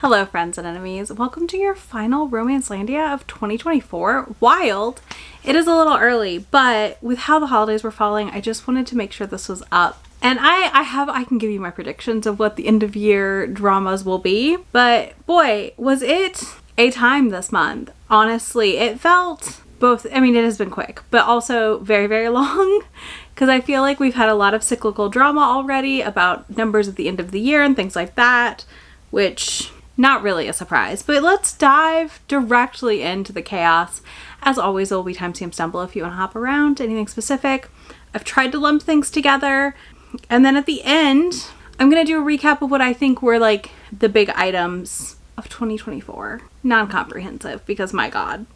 Hello friends and enemies, welcome to your final Romancelandia of 2024. Wild! It is a little early, but with how the holidays were falling, I just wanted to make sure this was up. And I can give you my predictions of what the end of year dramas will be, but boy, was it a time this month. Honestly, it felt both, it has been quick, but also very, very long. Because I feel like we've had a lot of cyclical drama already about numbers at the end of the year and things like that, which... not really a surprise, but let's dive directly into the chaos. As always, there will be timestamp down below if you want to hop around, anything specific. I've tried to lump things together, and then at the end, I'm going to do a recap of what I think were like the big items of 2024. Non-comprehensive, because my god,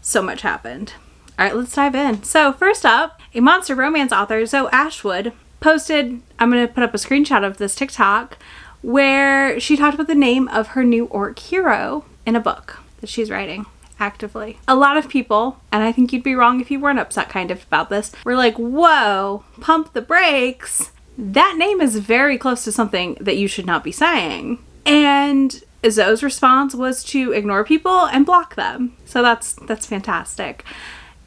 so much happened. Alright, let's dive in. So first up, a monster romance author, Zoe Ashwood, posted, I'm going to put up a screenshot of this TikTok, where she talked about the name of her new orc hero in a book that she's writing actively. A lot of people, and I think you'd be wrong if you weren't upset kind of about this, were like, whoa, pump the brakes. That name is very close to something that you should not be saying. And Zoe's response was to ignore people and block them. So that's fantastic.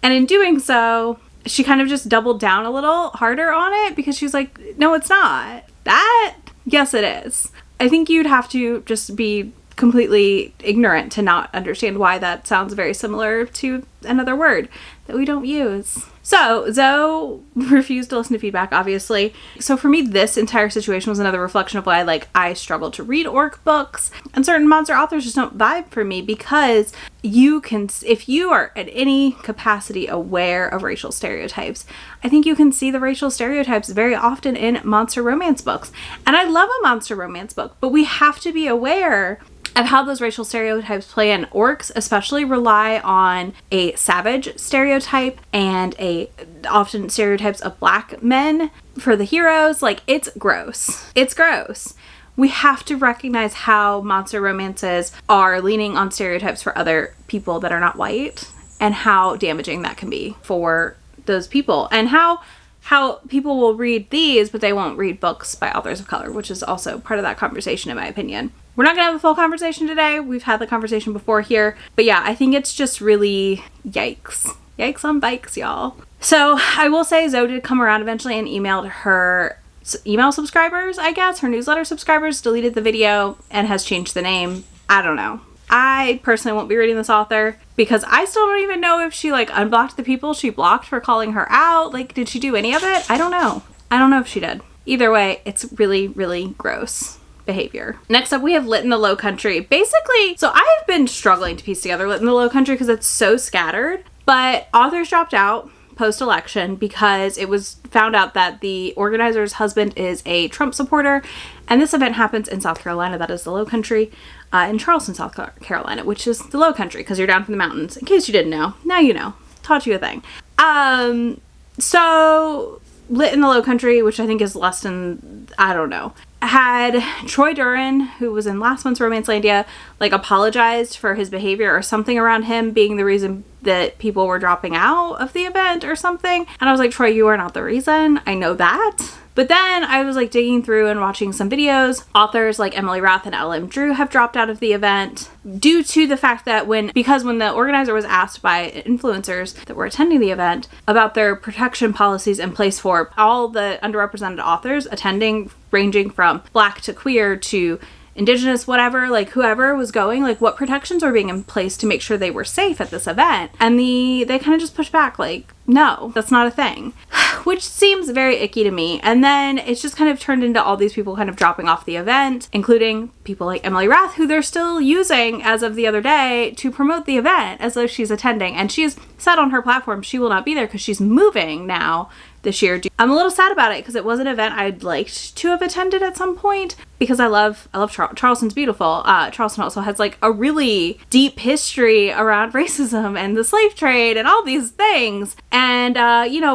And in doing so, she kind of just doubled down a little harder on it because she was like, no, it's not. That... yes, it is. I think you'd have to just be completely ignorant to not understand why that sounds very similar to another word that we don't use. So, Zoe refused to listen to feedback, obviously. So for me, this entire situation was another reflection of why, I struggle to read orc books, and certain monster authors just don't vibe for me because you can, if you are at any capacity aware of racial stereotypes, I think you can see the racial stereotypes very often in monster romance books. And I love a monster romance book, but we have to be aware of how those racial stereotypes play in. Orcs especially rely on a savage stereotype and often stereotypes of black men for the heroes. It's gross. It's gross. We have to recognize how monster romances are leaning on stereotypes for other people that are not white and how damaging that can be for those people, and how people will read these but they won't read books by authors of color, which is also part of that conversation in my opinion. We're not gonna have a full conversation today. We've had the conversation before here. But yeah, I think it's just really yikes. Yikes on bikes, y'all. So I will say Zoe did come around eventually and emailed her email subscribers, I guess. Her newsletter subscribers, deleted the video and has changed the name. I don't know. I personally won't be reading this author because I still don't even know if she unblocked the people she blocked for calling her out. Did she do any of it? I don't know. I don't know if she did. Either way, it's really, really gross behavior. Next up, we have Lit in the Low Country. Basically, so I have been struggling to piece together Lit in the Low Country because it's so scattered, but authors dropped out post-election because it was found out that the organizer's husband is a Trump supporter, and this event happens in South Carolina, that is the Low Country, in Charleston, South Carolina, which is the Low Country because you're down from the mountains. In case you didn't know, now you know. Taught you a thing. So Lit in the Low Country, which I think is less than, I don't know, had Troy Duran, who was in last month's Romancelandia, apologized for his behavior or something around him being the reason that people were dropping out of the event or something. And I was like, Troy, you are not the reason. I know that. But then I was digging through and watching some videos. Authors like Emily Rath and L.M. Drew have dropped out of the event due to the fact that when the organizer was asked by influencers that were attending the event about their protection policies in place for all the underrepresented authors attending, ranging from Black to queer to Indigenous, whatever, whoever was going, what protections were being in place to make sure they were safe at this event. And they kind of just pushed back, no, that's not a thing. Which seems very icky to me. And then it's just kind of turned into all these people kind of dropping off the event, including people like Emily Rath, who they're still using as of the other day to promote the event as though she's attending. And she's said on her platform she will not be there because she's moving now this year. I'm a little sad about it because it was an event I'd liked to have attended at some point because I love Charleston's beautiful. Charleston also has a really deep history around racism and the slave trade and all these things. And,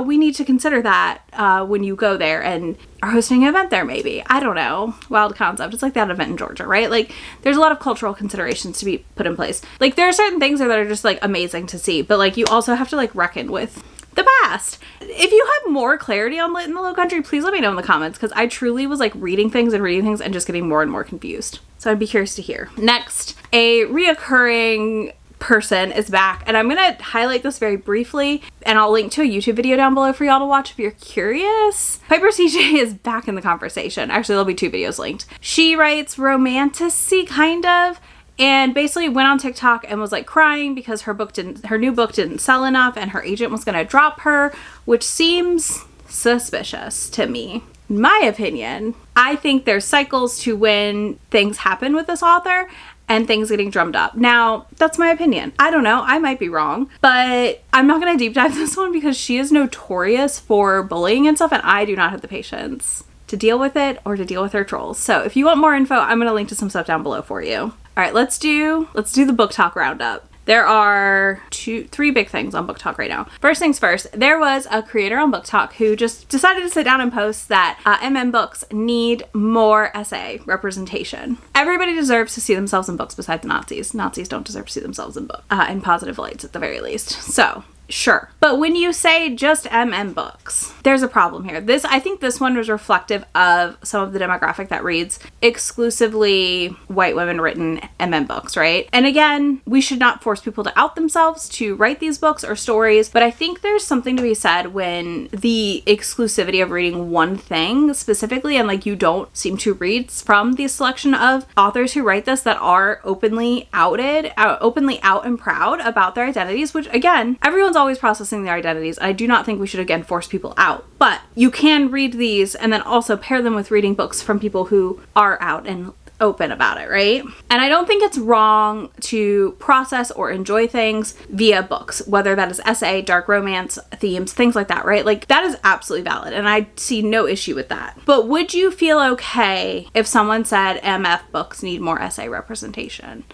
we need to consider that when you go there and are hosting an event there maybe. I don't know. Wild concept. It's like that event in Georgia, right? There's a lot of cultural considerations to be put in place. There are certain things there that are just amazing to see, but you also have to reckon with the past. If you have more clarity on lit in the Low Country, please let me know in the comments, because I truly was like reading things and just getting more and more confused. So I'd be curious to hear. Next, a reoccurring person is back, and I'm gonna highlight this very briefly, and I'll link to a YouTube video down below for y'all to watch if you're curious. Piper CJ is back in the conversation. Actually, there'll be 2 videos linked. She writes romantasy kind of, and basically went on TikTok and was like crying because her new book didn't sell enough and her agent was gonna drop her, which seems suspicious to me. In my opinion, I think there's cycles to when things happen with this author and things getting drummed up. Now, that's my opinion. I don't know. I might be wrong, but I'm not going to deep dive this one because she is notorious for bullying and stuff, and I do not have the patience to deal with it or to deal with her trolls. So if you want more info, I'm going to link to some stuff down below for you. All right, let's do the BookTok roundup. There are 3 big things on BookTok right now. First things first, there was a creator on BookTok who just decided to sit down and post that books need more essay representation. Everybody deserves to see themselves in books besides the Nazis. Nazis don't deserve to see themselves in in positive lights at the very least. So, sure. But when you say just books, there's a problem here. I think this one was reflective of some of the demographic that reads exclusively white women written books, right? And again, we should not force people to out themselves to write these books or stories, but I think there's something to be said when the exclusivity of reading one thing specifically, and like you don't seem to read from the selection of authors who write this that are openly out and proud about their identities, which again, everyone's always processing their identities. I do not think we should again force people out, but you can read these and then also pair them with reading books from people who are out and open about it, right? And I don't think it's wrong to process or enjoy things via books, whether that is essay, dark romance, themes, things like that, right? Like that is absolutely valid and I see no issue with that. But would you feel okay if someone said MF books need more essay representation?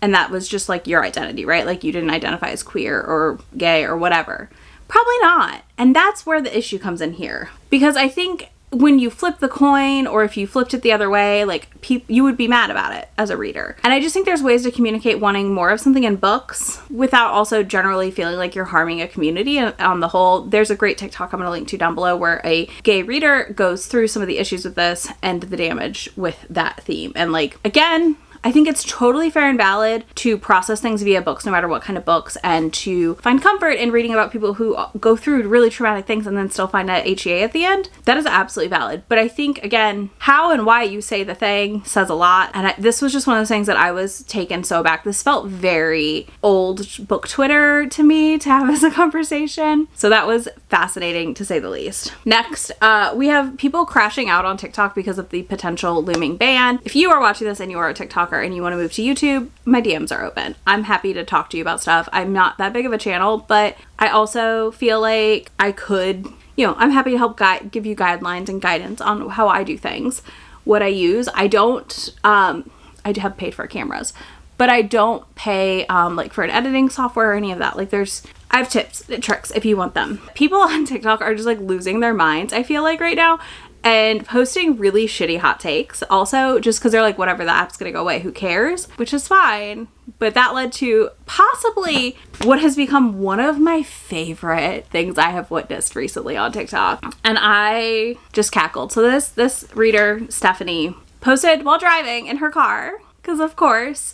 And that was just like your identity, right? Like you didn't identify as queer or gay or whatever. Probably not. And that's where the issue comes in here. Because I think when you flip the coin, or if you flipped it the other way, like you would be mad about it as a reader. And I just think there's ways to communicate wanting more of something in books without also generally feeling like you're harming a community. And on the whole, there's a great TikTok I'm going to link to down below where a gay reader goes through some of the issues with this and the damage with that theme. And like, again, I think it's totally fair and valid to process things via books, no matter what kind of books, and to find comfort in reading about people who go through really traumatic things and then still find a HEA at the end. That is absolutely valid. But I think, again, how and why you say the thing says a lot. And this was just one of those things that I was taken so back. This felt very old book Twitter to me to have as a conversation. So that was fascinating to say the least. Next, we have people crashing out on TikTok because of the potential looming ban. If you are watching this and you are a TikToker and you want to move to YouTube, my DMs are open. I'm happy to talk to you about stuff. I'm not that big of a channel, but I also feel like I could, I'm happy to help give you guidelines and guidance on how I do things. What I use, I have paid for cameras, but I don't pay like for an editing software or any of that. Like I have tips, tricks if you want them. People on TikTok are just like losing their minds, I feel like right now, and posting really shitty hot takes also just because they're like, whatever, the app's gonna go away, who cares? Which is fine. But that led to possibly what has become one of my favorite things I have witnessed recently on TikTok. And I just cackled. So this reader, Stephanie, posted while driving in her car, because of course,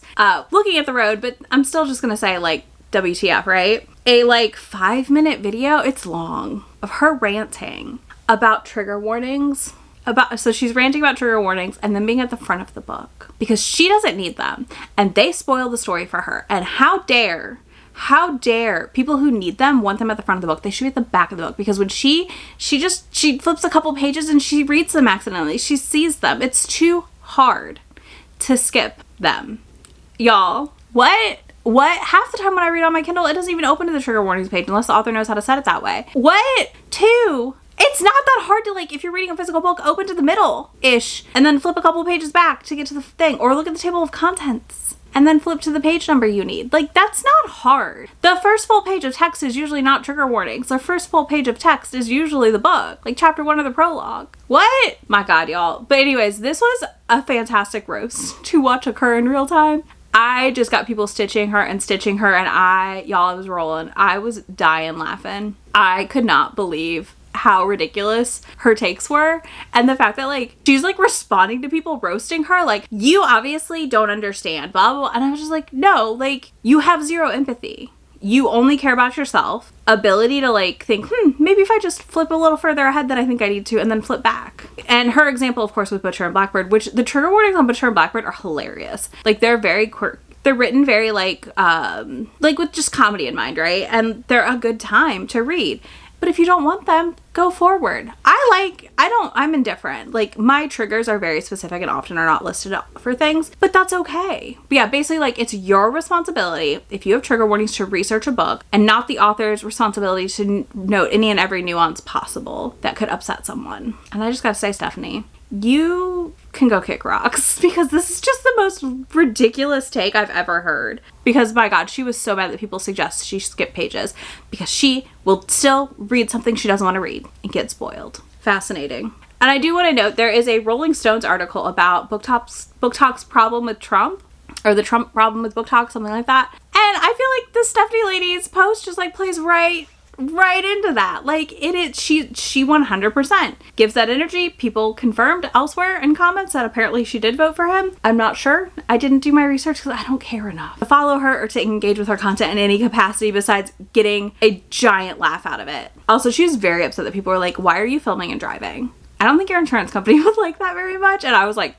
looking at the road, but I'm still just gonna say like, WTF, right? A like 5-minute video, it's long, of her ranting about trigger warnings. So she's ranting about trigger warnings and then being at the front of the book because she doesn't need them and they spoil the story for her. And how dare people who need them want them at the front of the book? They should be at the back of the book, because when she flips a couple pages and she reads them accidentally, she sees them. It's too hard to skip them. Y'all, what half the time when I read on my Kindle, it doesn't even open to the trigger warnings page unless the author knows how to set it that way. It's not that hard to, like, if you're reading a physical book, open to the middle-ish and then flip a couple pages back to get to the thing, or look at the table of contents and then flip to the page number you need. Like, that's not hard. The first full page of text is usually not trigger warnings. The first full page of text is usually the book, like chapter 1 of the prologue. What? My God, y'all. But anyways, this was a fantastic roast to watch occur in real time. I just got people stitching her, and y'all, I was rolling. I was dying laughing. I could not believe how ridiculous her takes were, and the fact that like she's like responding to people roasting her like, you obviously don't understand, blah blah blah. And I was just like, no, like you have zero empathy. You only care about yourself. Ability to like think, maybe if I just flip a little further ahead than I think I need to, and then flip back. And her example, of course, with Butcher and Blackbird, which the trigger warnings on Butcher and Blackbird are hilarious. Like they're very they're written very like with just comedy in mind, right? And they're a good time to read. But if you don't want them, go forward. I'm indifferent. Like my triggers are very specific and often are not listed for things, but that's okay. But yeah, basically like it's your responsibility if you have trigger warnings to research a book, and not the author's responsibility to note any and every nuance possible that could upset someone. And I just gotta say, Stephanie, you can go kick rocks, because this is just the most ridiculous take I've ever heard. Because my God, she was so mad that people suggest she skip pages, because she will still read something she doesn't want to read and get spoiled. Fascinating. And I do want to note, there is a Rolling Stones article about BookTok's problem with Trump, or the Trump problem with BookTok, something like that. And I feel like the Stephanie lady's post just like plays right into that. Like she 100% gives that energy. People confirmed elsewhere in comments that apparently she did vote for him. I'm not sure. I didn't do my research because I don't care enough to follow her or to engage with her content in any capacity besides getting a giant laugh out of it. Also, she was very upset that people were like, why are you filming and driving? I don't think your insurance company would like that very much. And I was like,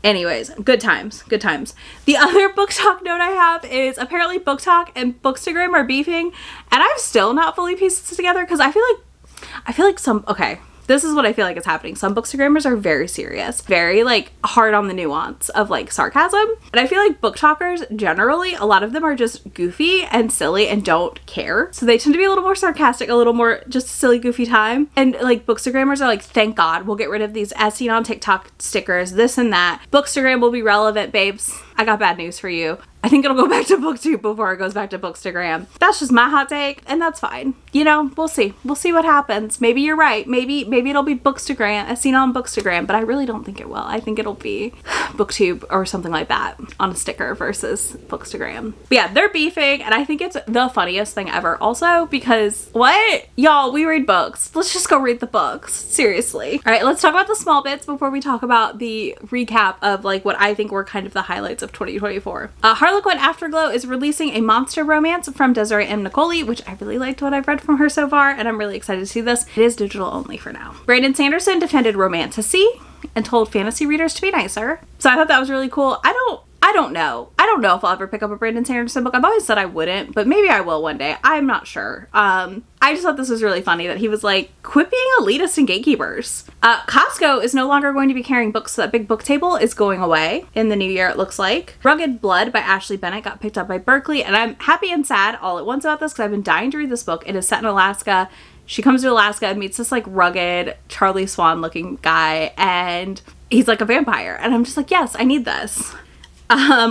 anyways, good times. The other BookTok note I have is apparently BookTok and Bookstagram are beefing, and I've still not fully pieced this together, because I feel like this is what I feel like is happening. Some Bookstagrammers are very serious, very like hard on the nuance of like sarcasm. And I feel like BookTokers generally, a lot of them are just goofy and silly and don't care. So they tend to be a little more sarcastic, a little more just silly, goofy time. And like Bookstagrammers are like, thank God, we'll get rid of these as seen on TikTok stickers, this and that. Bookstagram will be relevant, babes. I got bad news for you. I think it'll go back to BookTube before it goes back to Bookstagram. That's just my hot take, and that's fine. You know, we'll see. We'll see what happens. Maybe you're right. Maybe it'll be Bookstagram, as seen on Bookstagram, but I really don't think it will. I think it'll be BookTube or something like that on a sticker versus Bookstagram. But yeah, they're beefing, and I think it's the funniest thing ever also, because what? Y'all, we read books. Let's just go read the books. Seriously. All right, let's talk about the small bits before we talk about the recap of like what I think were kind of the highlights of 2024. Harlequin Afterglow is releasing a monster romance from Desiree M. Nicoli, which I really liked what I've read from her so far, and I'm really excited to see this. It is digital only for now. Brandon Sanderson defended Romantasy and told fantasy readers to be nicer. So I thought that was really cool. I don't know. I don't know if I'll ever pick up a Brandon Sanderson book. I've always said I wouldn't, but maybe I will one day. I'm not sure. I just thought this was really funny that he was like, quit being elitist and gatekeepers. Costco is no longer going to be carrying books, so that big book table is going away in the new year, it looks like. Rugged Blood by Ashley Bennett got picked up by Berkeley, and I'm happy and sad all at once about this because I've been dying to read this book. It is set in Alaska. She comes to Alaska and meets this like rugged Charlie Swan looking guy, and he's like a vampire. And I'm just like, yes, I need this.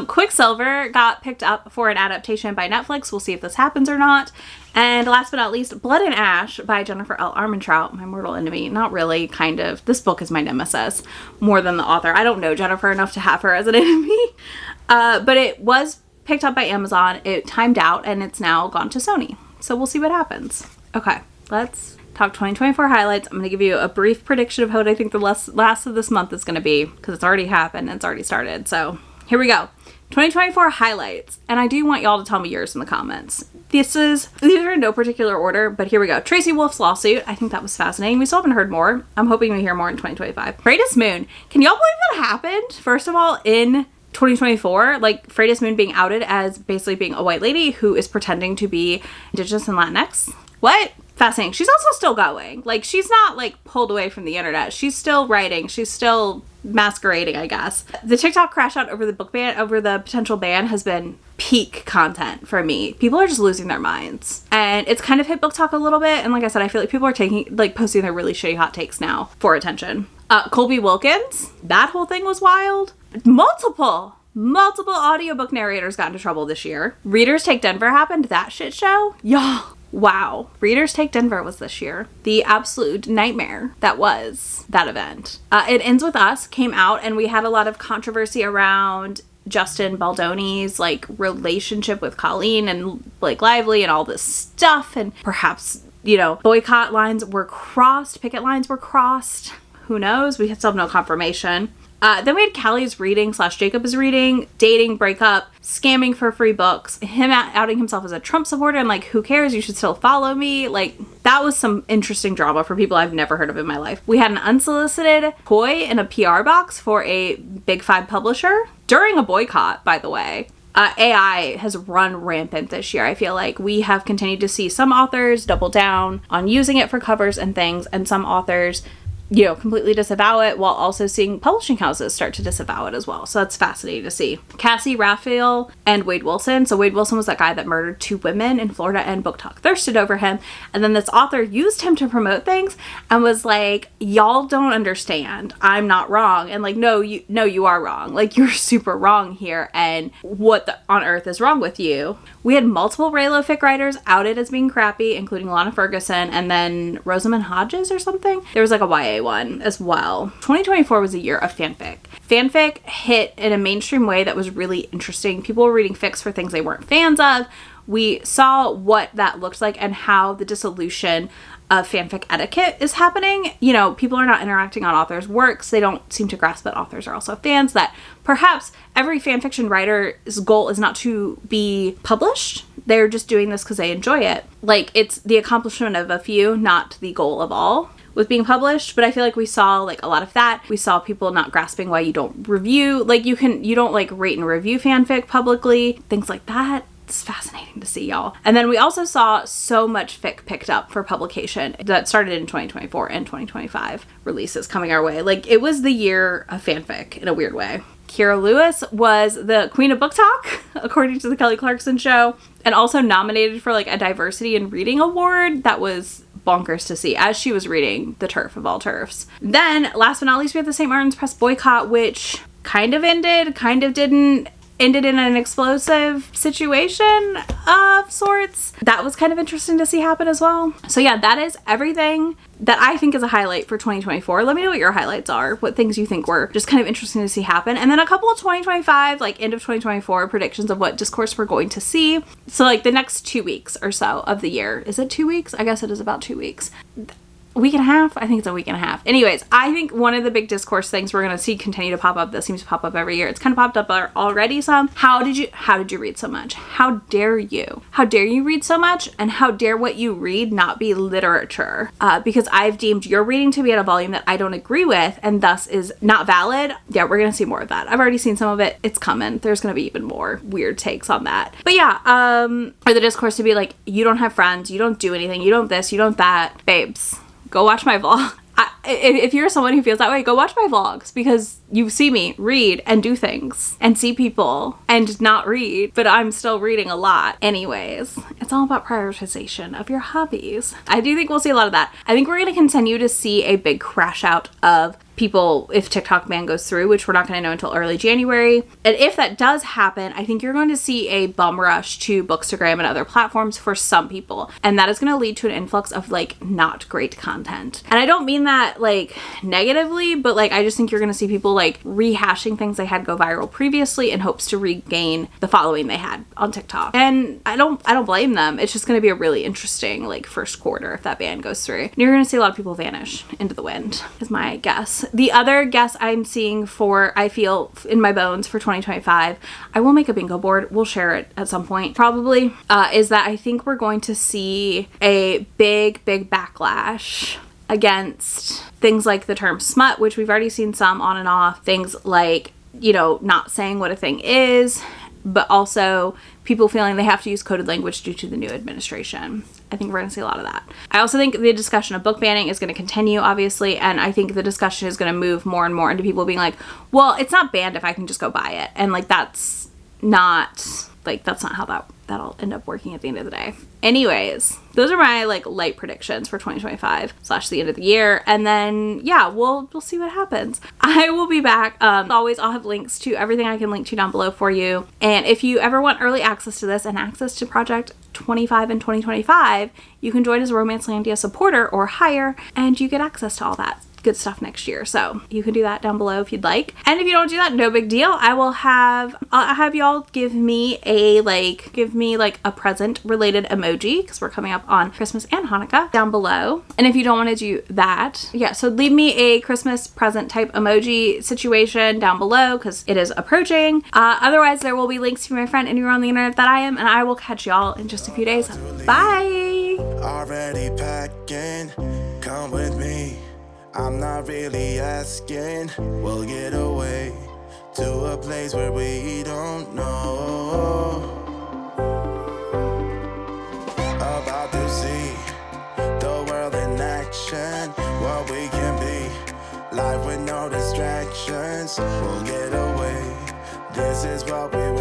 Quicksilver got picked up for an adaptation by Netflix. We'll see if this happens or not. And last but not least, Blood and Ash by Jennifer L. Armentrout, my mortal enemy. Not really, kind of. This book is my nemesis more than the author. I don't know Jennifer enough to have her as an enemy. But it was picked up by Amazon. It timed out and it's now gone to Sony. So we'll see what happens. Okay, let's talk 2024 highlights. I'm going to give you a brief prediction of what I think the last of this month is going to be, because it's already happened and it's already started. So here we go. 2024 highlights. And I do want y'all to tell me yours in the comments. These are in no particular order, but here we go. Tracy Wolf's lawsuit. I think that was fascinating. We still haven't heard more. I'm hoping we hear more in 2025. Freydis Moon. Can y'all believe that happened? First of all, in 2024, like Freydis Moon being outed as basically being a white lady who is pretending to be Indigenous and Latinx. What? Fascinating. She's also still going. Like, she's not like pulled away from the internet. She's still writing. She's still masquerading, I guess. The TikTok crash out over the book ban, over the potential ban, has been peak content for me. People are just losing their minds. And it's kind of hit BookTok a little bit. And like I said, I feel like people are posting their really shitty hot takes now for attention. Colby Wilkins. That whole thing was wild. Multiple audiobook narrators got into trouble this year. Readers Take Denver happened. That shit show. Y'all. Wow. Readers Take Denver was this year. The absolute nightmare that was that event. It Ends With Us came out, and we had a lot of controversy around Justin Baldoni's like relationship with Colleen and Blake Lively and all this stuff, and perhaps, you know, boycott lines were crossed, picket lines were crossed. Who knows? We still have no confirmation. Then we had Callie's reading / Jacob's reading, dating, breakup, scamming for free books, him outing himself as a Trump supporter, and like, who cares? You should still follow me. Like, that was some interesting drama for people I've never heard of in my life. We had an unsolicited toy in a PR box for a Big Five publisher during a boycott, by the way. AI has run rampant this year. I feel like we have continued to see some authors double down on using it for covers and things, and some authors, you know, completely disavow it, while also seeing publishing houses start to disavow it as well. So that's fascinating to see. Cassie Raphael and Wade Wilson. So Wade Wilson was that guy that murdered 2 women in Florida, and BookTok thirsted over him. And then this author used him to promote things and was like, y'all don't understand. I'm not wrong. And like, no, you are wrong. Like, you're super wrong here. And what on earth is wrong with you? We had multiple Raylo fic writers outed as being crappy, including Lana Ferguson and then Rosamund Hodges or something. There was like a YA one as well. 2024 was a year of fanfic. Fanfic hit in a mainstream way that was really interesting. People were reading fics for things they weren't fans of. We saw what that looked like and how the dissolution of fanfic etiquette is happening. You know, people are not interacting on authors' works. They don't seem to grasp that authors are also fans, that perhaps every fanfiction writer's goal is not to be published. They're just doing this because they enjoy it. Like, it's the accomplishment of a few, not the goal of all with being published. But I feel like we saw like a lot of that. We saw people not grasping why you don't review, like you don't like rate and review fanfic publicly, things like that. It's fascinating to see, y'all. And then we also saw so much fic picked up for publication that started in 2024 and 2025 releases coming our way. Like, it was the year of fanfic in a weird way. Kira Lewis was the queen of BookTok, according to the Kelly Clarkson show, and also nominated for like a diversity in reading award. That was bonkers to see as she was reading the turf of all turfs. Then last but not least, we have the St. Martin's Press boycott, which kind of ended, kind of didn't. Ended in an explosive situation of sorts. That was kind of interesting to see happen as well. So yeah, that is everything that I think is a highlight for 2024. Let me know what your highlights are, what things you think were just kind of interesting to see happen. And then a couple of 2025, like end of 2024 predictions of what discourse we're going to see. So like the next 2 weeks or so of the year. Is it 2 weeks? I guess it is about 2 weeks. Week and a half? I think it's a week and a half. Anyways, I think one of the big discourse things we're going to see continue to pop up, that seems to pop up every year. It's kind of popped up already some. How did you read so much? How dare you? How dare you read so much? And how dare what you read not be literature? Because I've deemed your reading to be at a volume that I don't agree with and thus is not valid. Yeah, we're going to see more of that. I've already seen some of it. It's coming. There's going to be even more weird takes on that. But yeah, or the discourse to be like, you don't have friends, you don't do anything, you don't this, you don't that. Babes, go watch my vlog. If you're someone who feels that way, go watch my vlogs, because you see me read and do things and see people and not read, but I'm still reading a lot. Anyways, it's all about prioritization of your hobbies. I do think we'll see a lot of that. I think we're going to continue to see a big crash out of people if TikTok ban goes through, which we're not going to know until early January. And if that does happen, I think you're going to see a bum rush to Bookstagram and other platforms for some people. And that is going to lead to an influx of like not great content. And I don't mean that like negatively, but like I just think you're going to see people like rehashing things they had go viral previously in hopes to regain the following they had on TikTok. And I don't blame them. It's just going to be a really interesting like first quarter if that ban goes through. And you're going to see a lot of people vanish into the wind, is my guess. The other guess I'm seeing for, I feel in my bones for 2025, I will make a bingo board. We'll share it at some point probably, is that I think we're going to see a big backlash against things like the term smut, which we've already seen some on and off. Things like, you know, not saying what a thing is, but also people feeling they have to use coded language due to the new administration. I think we're going to see a lot of that. I also think the discussion of book banning is going to continue, obviously, and I think the discussion is going to move more and more into people being like, well, it's not banned if I can just go buy it. And like, that's not how that'll end up working at the end of the day. Anyways, those are my like light predictions for 2025 / the end of the year. And then yeah, we'll see what happens. I will be back. Always, I'll have links to everything I can link to down below for you. And if you ever want early access to this and access to Project 25 and 2025, you can join as a Romancelandia supporter or higher, and you get access to all that. good stuff next year. So you can do that down below if you'd like. And if you don't do that, no big deal. I'll have y'all give me like a present related emoji, because we're coming up on Christmas and Hanukkah, down below. And if you don't want to do that, yeah, so leave me a Christmas present type emoji situation down below, because it is approaching. Otherwise, there will be links to my friend anywhere on the internet that I am, and I will catch y'all in just a few days. Bye. Already packing, come with me. I'm not really asking. We'll get away to a place where we don't know. About to see the world in action, what we can be. Life with no distractions. We'll get away. This is what we